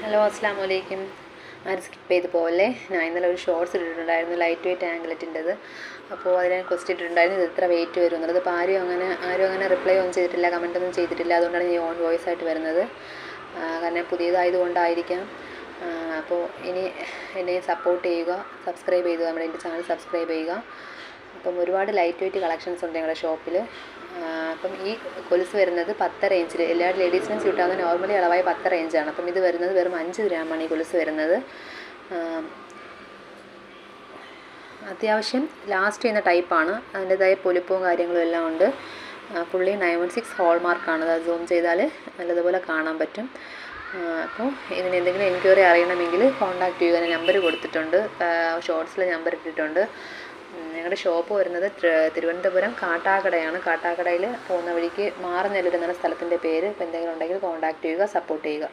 Hello അസ്സലാമു അലൈക്കും. ആരും സ്കിപ്പ് ചെയ്ത് പോലെ ഞാൻ ഇന്നലെ ഒരു ഷോർട്സ് ഇട്ടിട്ടുണ്ടായിരുന്നു, ലൈറ്റ് വെയ്റ്റ് ആംഗ്ലറ്റിൻ്റെത്. അപ്പോൾ അതിനെ ക്വസ്റ്റ്യൻ ഇട്ടിട്ടുണ്ടായിരുന്നു, ഇത് എത്ര വെയിറ്റ് വരും എന്നുള്ളത്. അപ്പോൾ ആരും അങ്ങനെ റിപ്ലൈ ഒന്നും ചെയ്തിട്ടില്ല, കമൻ്റ് ഒന്നും ചെയ്തിട്ടില്ല. അതുകൊണ്ടാണ് ഞാൻ ഓൺ വോയിസ് ആയിട്ട് വരുന്നത്. കാരണം പുതിയതായതുകൊണ്ടായിരിക്കാം. അപ്പോൾ ഇനി എന്നെ സപ്പോർട്ട് ചെയ്യുക, സബ്സ്ക്രൈബ് ചെയ്യുക, നമ്മുടെ എൻ്റെ ചാനൽ സബ്സ്ക്രൈബ് ചെയ്യുക. അപ്പം ഒരുപാട് ലൈറ്റ് വെയ്റ്റ് കളക്ഷൻസ് ഉണ്ട് ഞങ്ങളുടെ ഷോപ്പിൽ. അപ്പം ഈ കൊലുസ് വരുന്നത് 10 റേഞ്ചിൽ, എല്ലാ ലേഡീസിനും സ്യൂട്ടാകുന്ന നോർമലി അളവായി 10 റേഞ്ചാണ്. അപ്പം ഇത് വരുന്നത് വെറും 5 ഗ്രാമാണ് ഈ കൊലുസ് വരുന്നത്. അത്യാവശ്യം ലാസ്റ്റ് ചെയ്യുന്ന ടൈപ്പാണ്, അതിൻ്റെതായ പൊലിപ്പവും കാര്യങ്ങളും എല്ലാം ഉണ്ട്. ഫുള്ളി 916 ഹോൾമാർക്കാണ്. അത് സൂം ചെയ്താൽ നല്ലതുപോലെ കാണാൻ പറ്റും. അപ്പോൾ ഇതിന് എന്തെങ്കിലും എൻക്വയറി അറിയണമെങ്കിൽ കോൺടാക്റ്റ് ചെയ്യുക. ഞാൻ നമ്പർ കൊടുത്തിട്ടുണ്ട്, ഷോർട്സിൽ നമ്പർ ഇട്ടിട്ടുണ്ട്. ഞങ്ങളുടെ ഷോപ്പ് വരുന്നത് തിരുവനന്തപുരം കാട്ടാക്കടയാണ്. കാട്ടാക്കടയിൽ പോകുന്ന വഴിക്ക് മാറുന്നെല്ലൂർ എന്ന സ്ഥലത്തിൻ്റെ പേര്. അപ്പോൾ എന്തെങ്കിലും ഉണ്ടെങ്കിൽ കോൺടാക്റ്റ് ചെയ്യുക, സപ്പോർട്ട് ചെയ്യുക.